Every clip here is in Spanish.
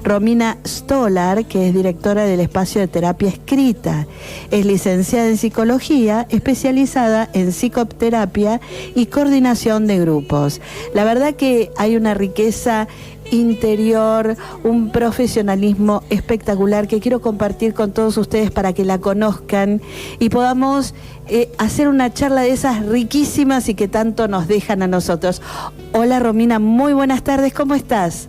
Romina Stolar, que es directora del espacio de terapia escrita. Es licenciada en psicología, especializada en psicoterapia y coordinación de grupos. La verdad que hay una riqueza interior, un profesionalismo espectacular que quiero compartir con todos ustedes para que la conozcan y podamos hacer una charla de esas riquísimas y que tanto nos dejan a nosotros. Hola Romina, muy buenas tardes, ¿cómo estás?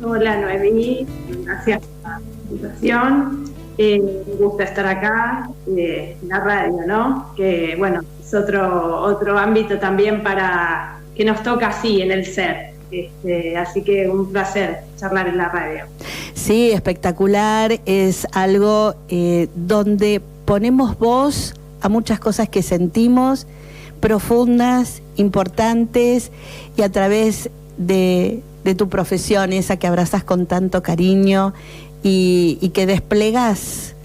Hola Noemí, gracias por la invitación. Me gusta estar acá en la radio, ¿no? Que bueno, es otro ámbito también para que nos toca así en el ser. Así que un placer charlar en la radio. Sí, espectacular, es algo donde ponemos voz a muchas cosas que sentimos, profundas, importantes, y a través de tu profesión, esa que abrazas con tanto cariño y que desplegas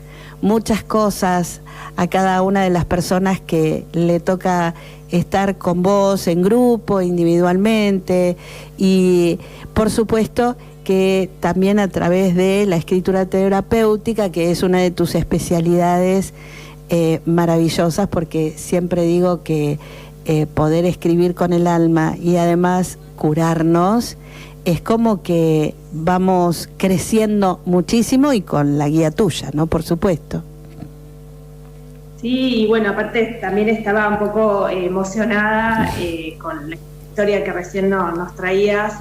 muchas cosas a cada una de las personas que le toca estar con vos en grupo, individualmente, y por supuesto que también a través de la escritura terapéutica, que es una de tus especialidades maravillosas, porque siempre digo que poder escribir con el alma y además curarnos, es como que vamos creciendo muchísimo, y con la guía tuya, ¿no? Por supuesto. Sí, y bueno, aparte también estaba un poco emocionada con la historia que recién nos traías.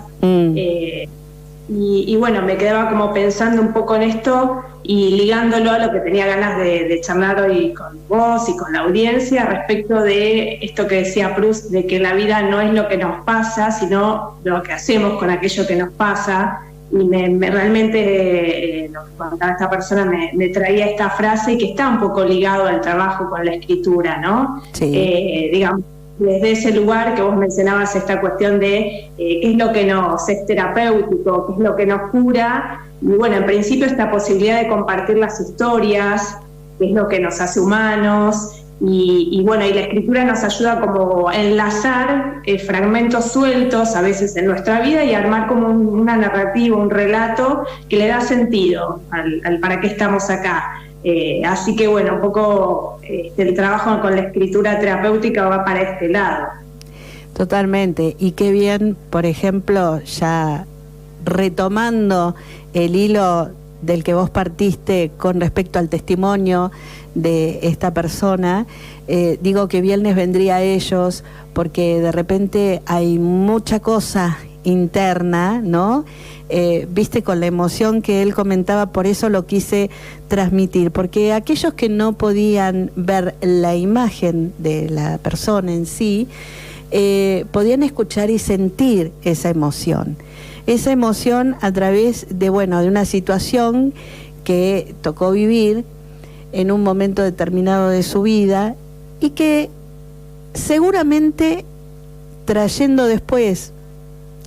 Y bueno, me quedaba como pensando un poco en esto y ligándolo a lo que tenía ganas de charlar hoy con vos y con la audiencia respecto de esto que decía Proust, de que la vida no es lo que nos pasa, sino lo que hacemos con aquello que nos pasa. Y realmente lo que contaba esta persona me traía esta frase que está un poco ligado al trabajo con la escritura, ¿no? Sí. Digamos, desde ese lugar que vos mencionabas, esta cuestión de qué es lo que nos es terapéutico, qué es lo que nos cura, y bueno, en principio esta posibilidad de compartir las historias, qué es lo que nos hace humanos, y bueno, y la escritura nos ayuda como a enlazar fragmentos sueltos a veces en nuestra vida y armar como una narrativa, un relato que le da sentido al para qué estamos acá. Así que bueno, un poco el trabajo con la escritura terapéutica va para este lado. Totalmente, y qué bien, por ejemplo, ya retomando el hilo del que vos partiste con respecto al testimonio de esta persona, digo que bien les vendría a ellos, porque de repente hay mucha cosa interna, ¿no? Viste, con la emoción que él comentaba, por eso lo quise transmitir, porque aquellos que no podían ver la imagen de la persona en sí, podían escuchar y sentir esa emoción a través de, bueno, de una situación que tocó vivir en un momento determinado de su vida, y que seguramente, trayendo después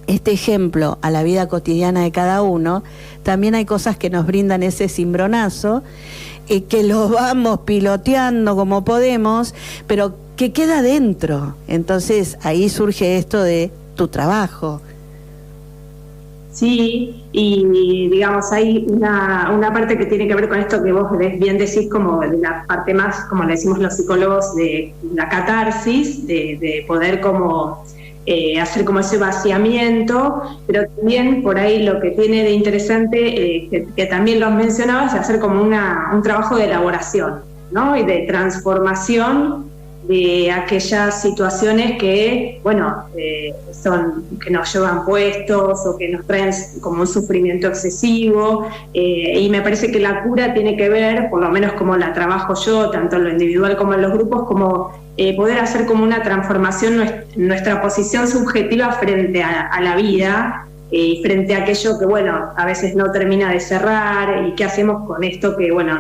este ejemplo a la vida cotidiana de cada uno, también hay cosas que nos brindan ese cimbronazo, que los vamos piloteando como podemos, pero que queda dentro. Entonces ahí surge esto de tu trabajo. Sí, y digamos, hay una parte que tiene que ver con esto que vos bien decís, como de la parte más, como le decimos los psicólogos, de la catarsis, de poder como hacer como ese vaciamiento, pero también por ahí lo que tiene de interesante, que también lo mencionabas, es hacer como un trabajo de elaboración, ¿no? Y de transformación de aquellas situaciones que, bueno, son, que nos llevan puestos o que nos traen como un sufrimiento excesivo, y me parece que la cura tiene que ver, por lo menos como la trabajo yo, tanto en lo individual como en los grupos, como poder hacer como una transformación en nuestra posición subjetiva frente a la vida, frente a aquello que, bueno, a veces no termina de cerrar, y qué hacemos con esto que, bueno,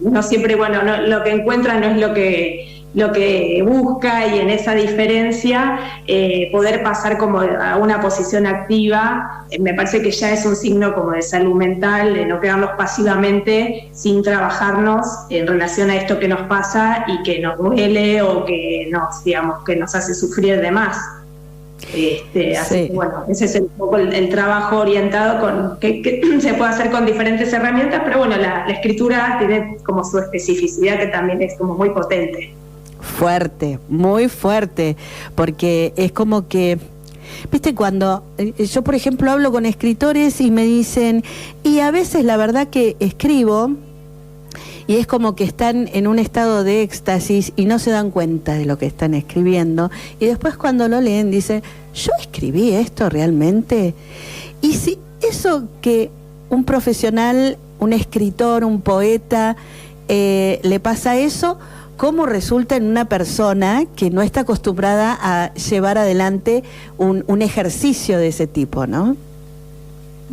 no siempre, bueno, no, lo que encuentra no es lo que busca, y en esa diferencia poder pasar como a una posición activa, me parece que ya es un signo como de salud mental, de no quedarnos pasivamente sin trabajarnos en relación a esto que nos pasa y que nos duele o que nos, digamos, que nos hace sufrir de más. Así que bueno, ese es un poco el trabajo orientado con que se puede hacer con diferentes herramientas, pero bueno, la escritura tiene como su especificidad que también es como muy potente. Fuerte, muy fuerte, porque es como que, viste, cuando yo por ejemplo hablo con escritores y me dicen, y a veces la verdad que escribo y es como que están en un estado de éxtasis y no se dan cuenta de lo que están escribiendo, y después cuando lo leen dicen, ¿yo escribí esto realmente? Y si eso que un profesional, un escritor, un poeta, le pasa eso, ¿cómo resulta en una persona que no está acostumbrada a llevar adelante un ejercicio de ese tipo, ¿no?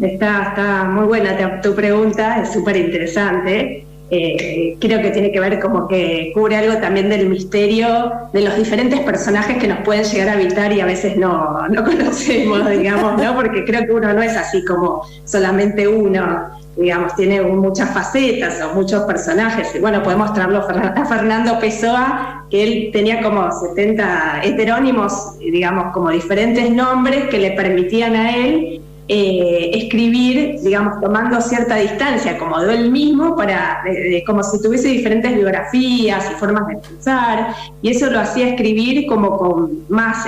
Está muy buena tu pregunta, es súper interesante. Creo que tiene que ver como que cubre algo también del misterio de los diferentes personajes que nos pueden llegar a habitar y a veces no conocemos, digamos, ¿no? Porque creo que uno no es así como solamente uno, digamos, tiene muchas facetas o muchos personajes. Y bueno, podemos traerlo a Fernando Pessoa, que él tenía como 70 heterónimos, digamos, como diferentes nombres que le permitían a él escribir, digamos, tomando cierta distancia como de él mismo, como si tuviese diferentes biografías y formas de pensar, y eso lo hacía escribir como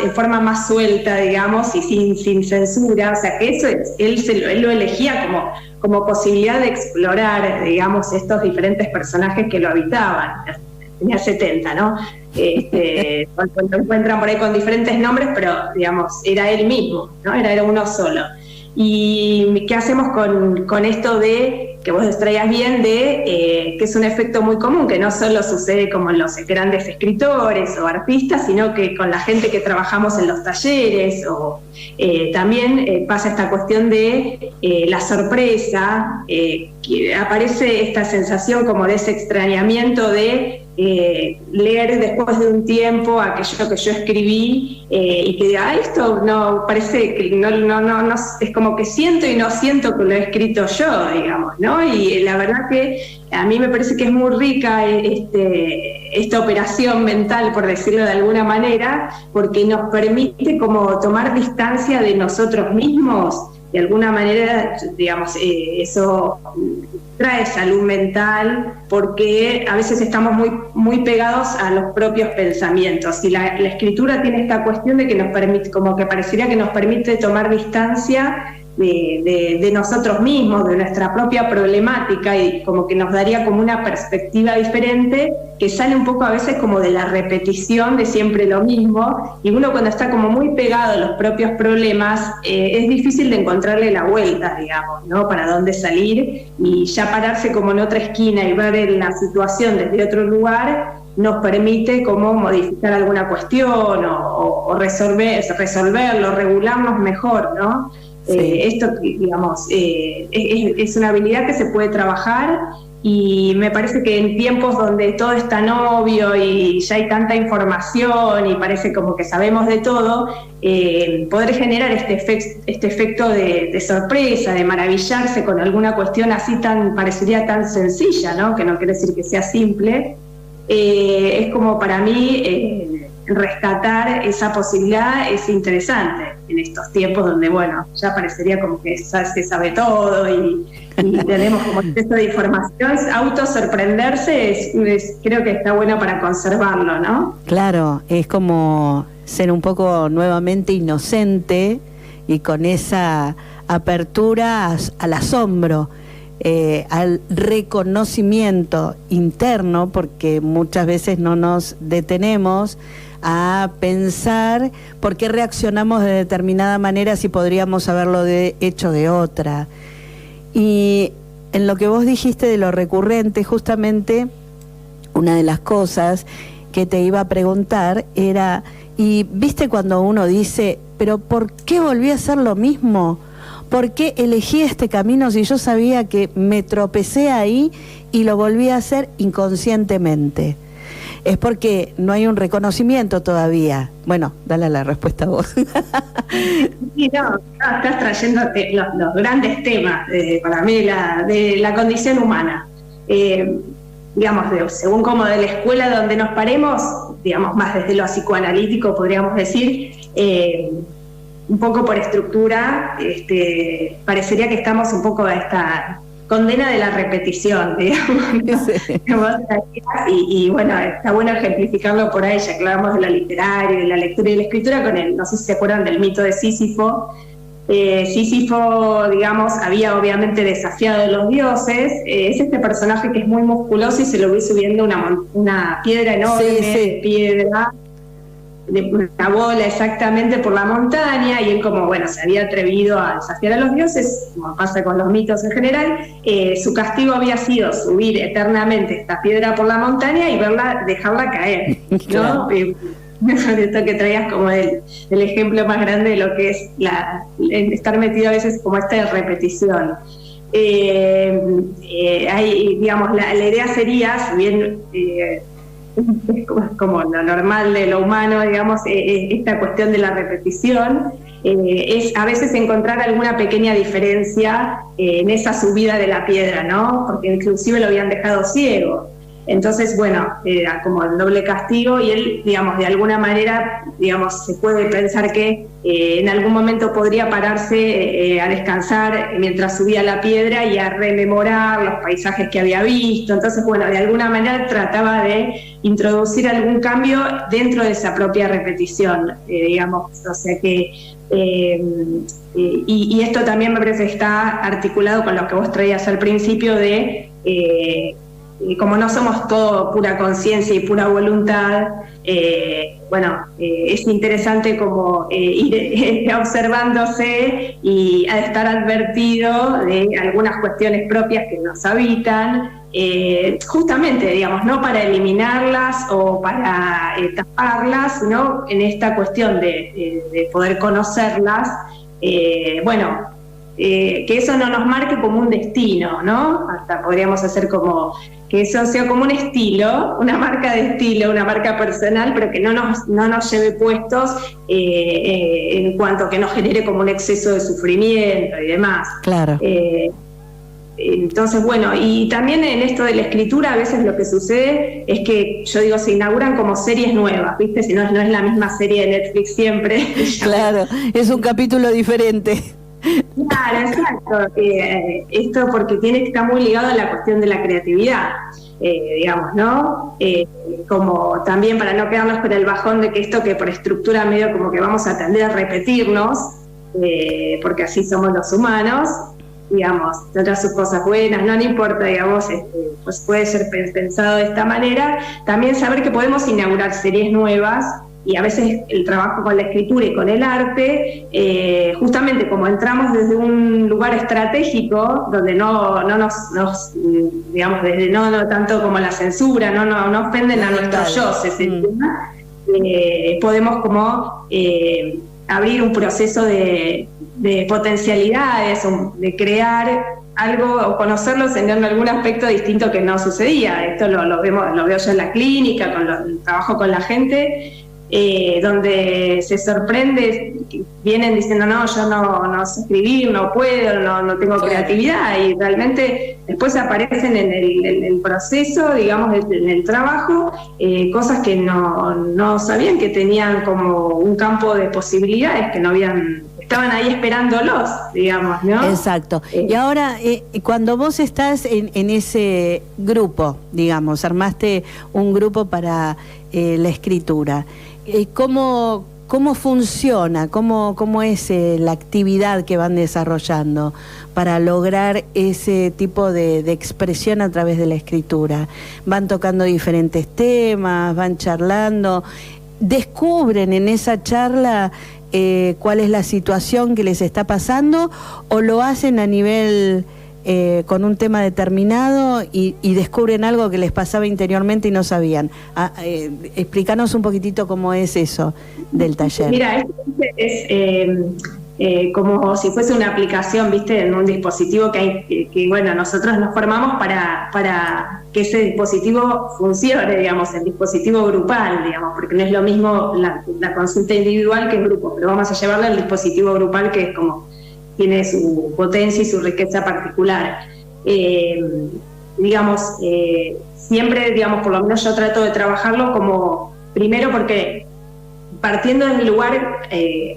en forma más suelta, digamos, y sin censura. O sea que eso él lo elegía como posibilidad de explorar, digamos, estos diferentes personajes que lo habitaban. Tenía 70, ¿no? Lo encuentran por ahí con diferentes nombres, pero, digamos, era él mismo, ¿no? Era uno solo. ¿Y qué hacemos con esto de, que vos traías bien, de que es un efecto muy común, que no solo sucede como en los grandes escritores o artistas, sino que con la gente que trabajamos en los talleres, o también pasa esta cuestión de la sorpresa, que aparece esta sensación como de ese extrañamiento de leer después de un tiempo aquello que yo escribí y que diga, esto no parece que no, es como que siento y no siento que lo he escrito yo, digamos, ¿no? Y la verdad que a mí me parece que es muy rica esta operación mental, por decirlo de alguna manera, porque nos permite como tomar distancia de nosotros mismos. De alguna manera, digamos, eso trae salud mental, porque a veces estamos muy pegados a los propios pensamientos, y la escritura tiene esta cuestión de que nos permite, como que parecería que nos permite tomar distancia de nosotros mismos, de nuestra propia problemática, y como que nos daría como una perspectiva diferente, que sale un poco a veces como de la repetición de siempre lo mismo, y uno cuando está como muy pegado a los propios problemas, es difícil de encontrarle la vuelta, digamos, ¿no? Para dónde salir, y ya pararse como en otra esquina y ver la situación desde otro lugar nos permite como modificar alguna cuestión o resolverlo, regularnos mejor, ¿no? Sí. Esto, digamos, es una habilidad que se puede trabajar, y me parece que en tiempos donde todo es tan obvio y ya hay tanta información y parece como que sabemos de todo, poder generar este efecto de sorpresa, de maravillarse con alguna cuestión así parecería tan sencilla, ¿no? Que no quiere decir que sea simple, es como para mí rescatar esa posibilidad es interesante en estos tiempos donde, bueno, ya parecería como que se sabe todo y tenemos como exceso de información. Autosorprenderse creo que está bueno para conservarlo, ¿no? Claro, es como ser un poco nuevamente inocente y con esa apertura al asombro, al reconocimiento interno, porque muchas veces no nos detenemos a pensar por qué reaccionamos de determinada manera si podríamos haberlo hecho de otra. Y en lo que vos dijiste de lo recurrente, justamente una de las cosas que te iba a preguntar era, y viste cuando uno dice, pero ¿por qué volví a hacer lo mismo? ¿Por qué elegí este camino si yo sabía que me tropecé ahí y lo volví a hacer inconscientemente? Es porque no hay un reconocimiento todavía. Bueno, dale la respuesta a vos. Sí, no, estás trayendo los grandes temas, para mí, de la condición humana. Digamos, según como de la escuela donde nos paremos, digamos, más desde lo psicoanalítico, podríamos decir, un poco por estructura, parecería que estamos un poco a esta condena de la repetición, digamos, ¿no? Sí. Y bueno, está bueno ejemplificarlo por ahí, ya que hablamos de lo literario, de la lectura y de la escritura, con el, no sé si se acuerdan del mito de Sísifo. Sísifo, digamos, había obviamente desafiado a los dioses. Es este personaje que es muy musculoso y se lo ve subiendo una piedra enorme, de piedra, de una bola exactamente por la montaña, y él, como bueno, se había atrevido a desafiar a los dioses, como pasa con los mitos en general, su castigo había sido subir eternamente esta piedra por la montaña y dejarla caer, ¿no? Claro. Esto que traías como el ejemplo más grande de lo que es estar metido a veces como esta repetición. Hay, digamos, la idea sería, si bien es como lo normal de lo humano, digamos, esta cuestión de la repetición, es a veces encontrar alguna pequeña diferencia en esa subida de la piedra, ¿no? Porque inclusive lo habían dejado ciego. Entonces, bueno, era como el doble castigo, y él, digamos, de alguna manera, digamos, se puede pensar que en algún momento podría pararse a descansar mientras subía la piedra y a rememorar los paisajes que había visto. Entonces, bueno, de alguna manera trataba de introducir algún cambio dentro de esa propia repetición, digamos, o sea que... y esto también me parece que está articulado con lo que vos traías al principio de... como no somos todo pura conciencia y pura voluntad, es interesante como ir observándose y estar advertido de algunas cuestiones propias que nos habitan, justamente, digamos, no para eliminarlas o para taparlas, sino en esta cuestión de poder conocerlas, que eso no nos marque como un destino, ¿no? Hasta podríamos hacer como que eso sea como un estilo, una marca de estilo, una marca personal, pero que no nos lleve puestos en cuanto a que nos genere como un exceso de sufrimiento y demás. Claro. Entonces, bueno, y también en esto de la escritura a veces lo que sucede es que, yo digo, se inauguran como series nuevas, ¿viste? Si no es la misma serie de Netflix siempre. Claro, es un capítulo diferente. Claro, exacto. Esto porque está muy ligado a la cuestión de la creatividad, digamos, ¿no? Como también para no quedarnos con el bajón de que esto que por estructura medio como que vamos a tender a repetirnos, porque así somos los humanos, digamos, tendrá sus cosas buenas, no importa, digamos, pues puede ser pensado de esta manera. También saber que podemos inaugurar series nuevas. Y a veces el trabajo con la escritura y con el arte, justamente como entramos desde un lugar estratégico, donde no nos digamos, desde no tanto como la censura, no ofenden a nuestros yoses, podemos como abrir un proceso de potencialidades, de crear algo o conocerlos en algún aspecto distinto que no sucedía. Esto lo veo yo en la clínica, con el trabajo con la gente, donde se sorprende, vienen diciendo no, yo no sé escribir, no puedo, no tengo creatividad, y realmente después aparecen en el proceso, digamos, en el trabajo, cosas que no sabían que tenían como un campo de posibilidades, que no habían, estaban ahí esperándolos, digamos, ¿no? Exacto. Y ahora, cuando vos estás en ese grupo, digamos, armaste un grupo para la escritura, ¿cómo funciona? ¿Cómo es la actividad que van desarrollando para lograr ese tipo de expresión a través de la escritura? ¿Van tocando diferentes temas? ¿Van charlando? ¿Descubren en esa charla cuál es la situación que les está pasando, o lo hacen a nivel con un tema determinado y descubren algo que les pasaba interiormente y no sabían? Explícanos un poquitito cómo es eso del taller. Mira, es como si fuese una aplicación, ¿viste? En un dispositivo que bueno, nosotros nos formamos para que ese dispositivo funcione, digamos, el dispositivo grupal, digamos, porque no es lo mismo la consulta individual que el grupo, pero vamos a llevarle al dispositivo grupal, que es como tiene su potencia y su riqueza particular. Siempre, digamos, por lo menos yo trato de trabajarlo como, primero porque partiendo del lugar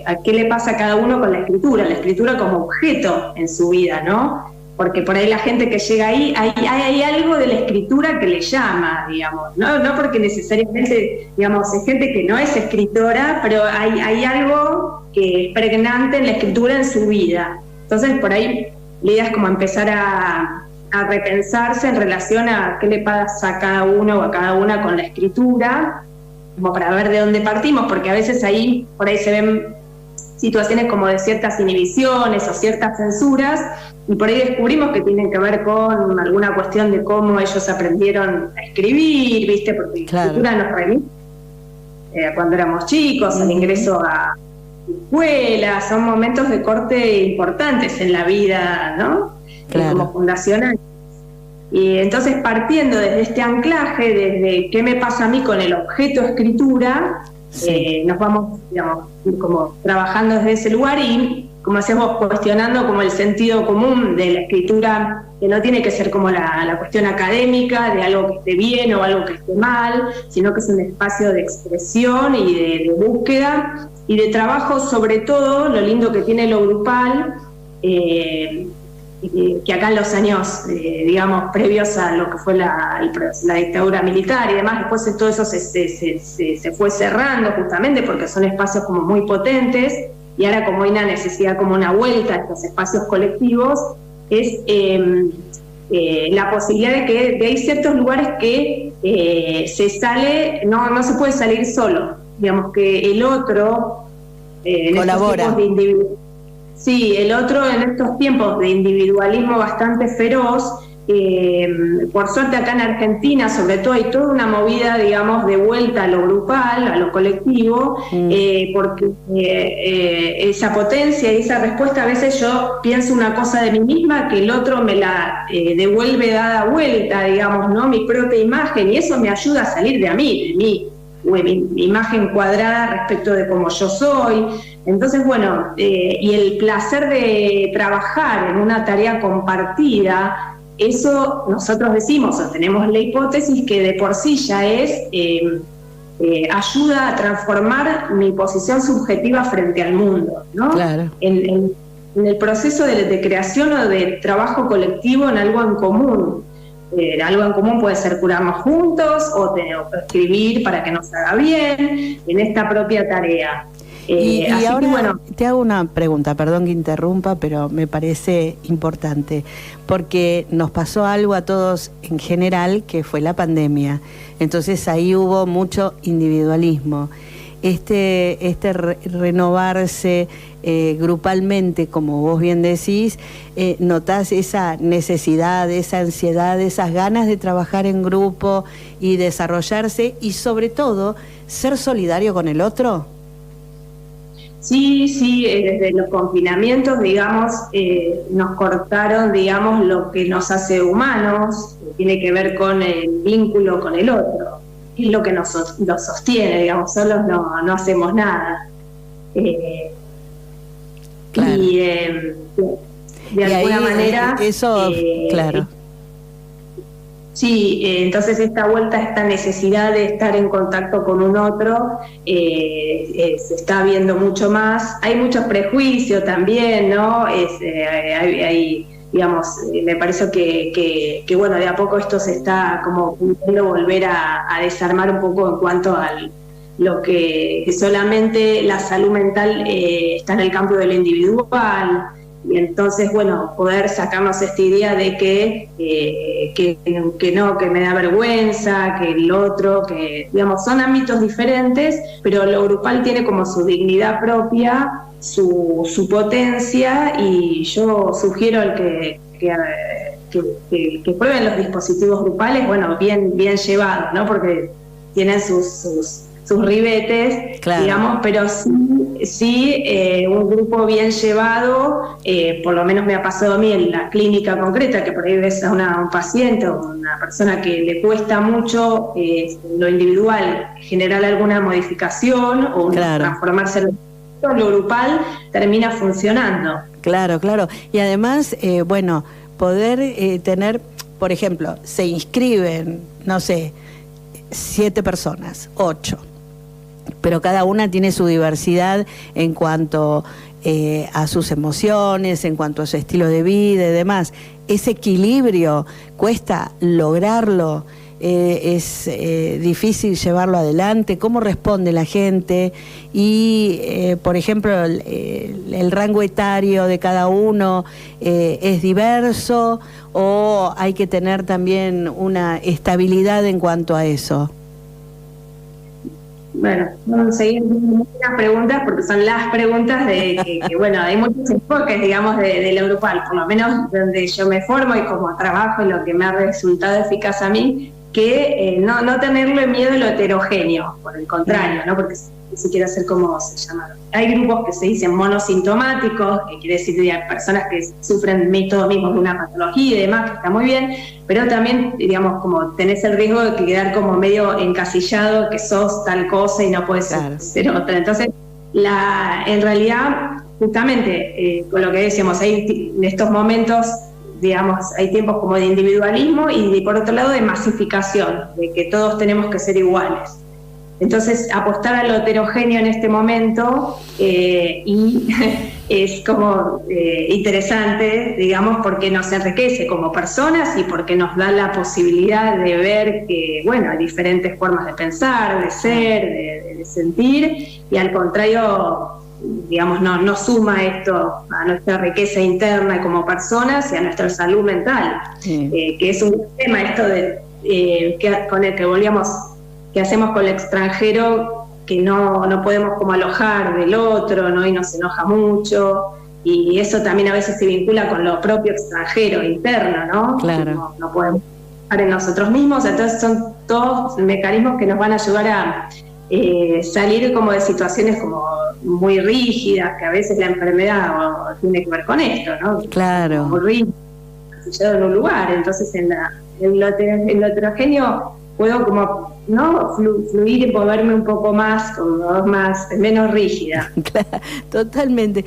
a qué le pasa a cada uno con la escritura como objeto en su vida, ¿no? Porque por ahí la gente que llega ahí, hay algo de la escritura que le llama, digamos, no porque necesariamente, digamos, es gente que no es escritora, pero hay algo que es pregnante en la escritura en su vida. Entonces, por ahí, la idea es como empezar a repensarse en relación a qué le pasa a cada uno o a cada una con la escritura, como para ver de dónde partimos, porque a veces ahí, por ahí se ven situaciones como de ciertas inhibiciones o ciertas censuras, y por ahí descubrimos que tienen que ver con alguna cuestión de cómo ellos aprendieron a escribir, ¿viste? Porque la escritura nos remite cuando éramos chicos, al ingreso a escuela, son momentos de corte importantes en la vida, ¿no? Como fundacional. Y entonces, partiendo desde este anclaje, desde qué me pasa a mí con el objeto escritura, nos vamos, digamos, como trabajando desde ese lugar y, como hacemos, cuestionando como el sentido común de la escritura, que no tiene que ser como la cuestión académica de algo que esté bien o algo que esté mal, sino que es un espacio de expresión y de búsqueda y de trabajo. Sobre todo, lo lindo que tiene lo grupal, que acá en los años, digamos, previos a lo que fue la dictadura militar y demás, después todo eso se fue cerrando justamente porque son espacios como muy potentes, y ahora como hay una necesidad, como una vuelta a estos espacios colectivos, es la posibilidad de que hay ciertos lugares que se sale, no se puede salir solo, digamos que el otro colabora. Sí, el otro en estos tiempos de individualismo bastante feroz, por suerte acá en Argentina sobre todo hay toda una movida, digamos, de vuelta a lo grupal, a lo colectivo, porque esa potencia y esa respuesta, a veces yo pienso una cosa de mí misma que el otro me la devuelve dada vuelta, digamos, ¿no? Mi propia imagen, y eso me ayuda a salir de mi imagen cuadrada respecto de cómo yo soy. Entonces, bueno, y el placer de trabajar en una tarea compartida, eso nosotros decimos o tenemos la hipótesis que de por sí ya ayuda a transformar mi posición subjetiva frente al mundo, ¿no? Claro. En el proceso de creación o de trabajo colectivo en algo en común. Algo en común puede ser curarnos juntos o escribir para que nos haga bien en esta propia tarea. Y ahora bueno, te hago una pregunta, perdón que interrumpa, pero me parece importante, porque nos pasó algo a todos en general, que fue la pandemia. Entonces ahí hubo mucho individualismo. Renovarse grupalmente, como vos bien decís, notás esa necesidad, esa ansiedad, esas ganas de trabajar en grupo y desarrollarse, y sobre todo ser solidario con el otro. Sí, desde los confinamientos, digamos, nos cortaron, digamos, lo que nos hace humanos, que tiene que ver con el vínculo con el otro, es lo que nos sostiene, digamos, solos no hacemos nada. Claro. Y de alguna manera... Eso, claro. Sí, entonces esta vuelta, esta necesidad de estar en contacto con un otro, se está viendo mucho más. Hay muchos prejuicios también, ¿no? Hay digamos, me parece que bueno, de a poco esto se está como pudiendo volver a desarmar un poco en cuanto a lo que solamente la salud mental está en el campo de lo individual. Y entonces, bueno, poder sacarnos esta idea de que no, que me da vergüenza, que el otro, que, digamos, son ámbitos diferentes, pero lo grupal tiene como su dignidad propia, su potencia, y yo sugiero que prueben los dispositivos grupales, bueno, bien llevados, ¿no? Porque tienen sus ribetes, claro, digamos, pero sí un grupo bien llevado, por lo menos me ha pasado a mí en la clínica concreta, que por ahí ves a un paciente o una persona que le cuesta mucho lo individual generar alguna modificación o claro, transformarse en lo grupal, termina funcionando. Claro. Y además, bueno, poder tener, por ejemplo, se inscriben, no sé, 7 personas, 8. pero cada una tiene su diversidad en cuanto a sus emociones, en cuanto a su estilo de vida y demás. Ese equilibrio cuesta lograrlo, es difícil llevarlo adelante. ¿Cómo responde la gente? Y, por ejemplo, el rango etario de cada uno es diverso, o hay que tener también una estabilidad en cuanto a eso. Bueno, vamos a seguir muchas preguntas porque son las preguntas de que bueno, hay muchos enfoques, digamos, de lo grupal, por lo menos donde yo me formo y como trabajo y lo que me ha resultado eficaz a mí, que no tenerle miedo a lo heterogéneo, por el contrario, ¿no? Porque si quiere hacer como se llama. Hay grupos que se dicen monosintomáticos, que quiere decir que hay personas que sufren todos mismos de una patología y demás, que está muy bien, pero también, digamos, como tenés el riesgo de quedar como medio encasillado, que sos tal cosa y no puedes ser otra. Entonces, en realidad, justamente, con lo que decíamos, hay en estos momentos, digamos, hay tiempos como de individualismo y por otro lado de masificación, de que todos tenemos que ser iguales. Entonces, apostar a lo heterogéneo en este momento y es como interesante, digamos, porque nos enriquece como personas y porque nos da la posibilidad de ver que, bueno, hay diferentes formas de pensar, de ser, de sentir, y al contrario, digamos, no suma esto a nuestra riqueza interna como personas y a nuestra salud mental, que es un tema esto con el que volvíamos, que hacemos con el extranjero, que no podemos como alojar del otro, ¿no? Y nos enoja mucho, y eso también a veces se vincula con lo propio extranjero, interno, ¿no? Claro. No podemos estar en nosotros mismos, entonces son todos mecanismos que nos van a ayudar a salir como de situaciones como muy rígidas, que a veces la enfermedad tiene que ver con esto, ¿no? Claro. Muy rígido, en un lugar, entonces en lo heterogéneo puedo como fluir y moverme un poco más, como menos rígida. Claro, totalmente.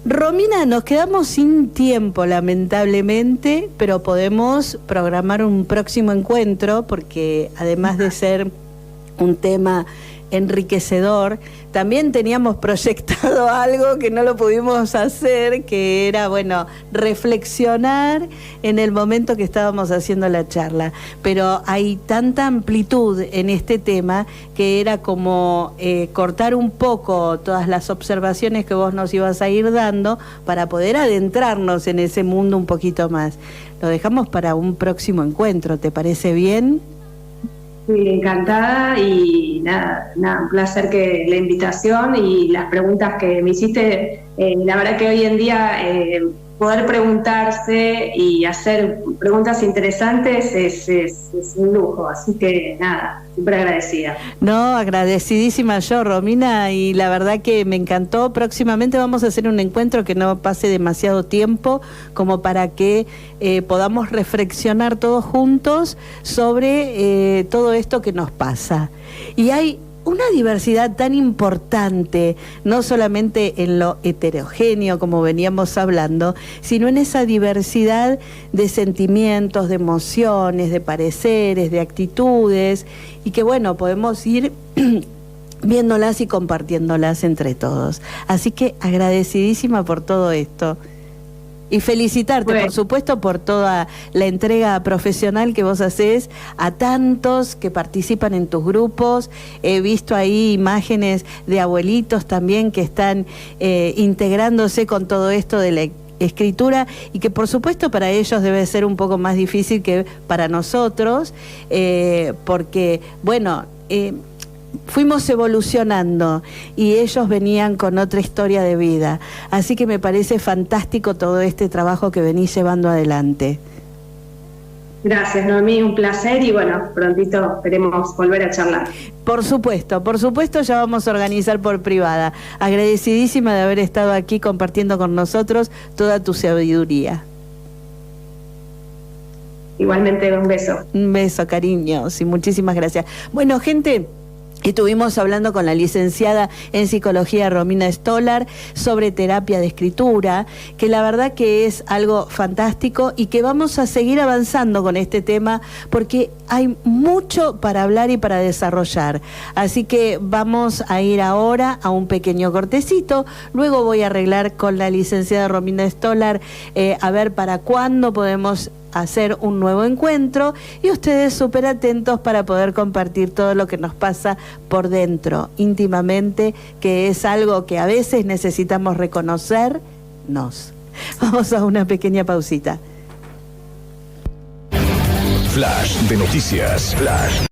Romina, nos quedamos sin tiempo lamentablemente, pero podemos programar un próximo encuentro porque además de ser un tema enriquecedor, también teníamos proyectado algo que no lo pudimos hacer, que era, bueno, reflexionar en el momento que estábamos haciendo la charla. Pero hay tanta amplitud en este tema que era como cortar un poco todas las observaciones que vos nos ibas a ir dando para poder adentrarnos en ese mundo un poquito más. Lo dejamos para un próximo encuentro, ¿te parece bien? Sí, encantada y nada, un placer que la invitación y las preguntas que me hiciste. La verdad que hoy en día poder preguntarse y hacer preguntas interesantes es un lujo, así que nada, súper agradecida. No, agradecidísima yo, Romina, y la verdad que me encantó. Próximamente vamos a hacer un encuentro que no pase demasiado tiempo, como para que podamos reflexionar todos juntos sobre todo esto que nos pasa. Y hay una diversidad tan importante, no solamente en lo heterogéneo como veníamos hablando, sino en esa diversidad de sentimientos, de emociones, de pareceres, de actitudes, y que bueno, podemos ir viéndolas y compartiéndolas entre todos. Así que agradecidísima por todo esto. Y felicitarte, bueno, por supuesto, por toda la entrega profesional que vos hacés a tantos que participan en tus grupos. He visto ahí imágenes de abuelitos también que están integrándose con todo esto de la escritura, y que por supuesto para ellos debe ser un poco más difícil que para nosotros, porque, bueno, fuimos evolucionando y ellos venían con otra historia de vida. Así que me parece fantástico todo este trabajo que venís llevando adelante. Gracias, Noemí, un placer y bueno, prontito esperemos volver a charlar. Por supuesto, ya vamos a organizar por privada. Agradecidísima de haber estado aquí compartiendo con nosotros toda tu sabiduría. Igualmente, un beso. Un beso, cariños, y muchísimas gracias. Bueno, gente, Estuvimos hablando con la licenciada en psicología Romina Stolar sobre terapia de escritura, que la verdad que es algo fantástico y que vamos a seguir avanzando con este tema porque hay mucho para hablar y para desarrollar. Así que vamos a ir ahora a un pequeño cortecito, luego voy a arreglar con la licenciada Romina Stolar a ver para cuándo podemos hacer un nuevo encuentro y ustedes súper atentos para poder compartir todo lo que nos pasa por dentro, íntimamente, que es algo que a veces necesitamos reconocernos. Vamos a una pequeña pausita. Flash de noticias. Flash.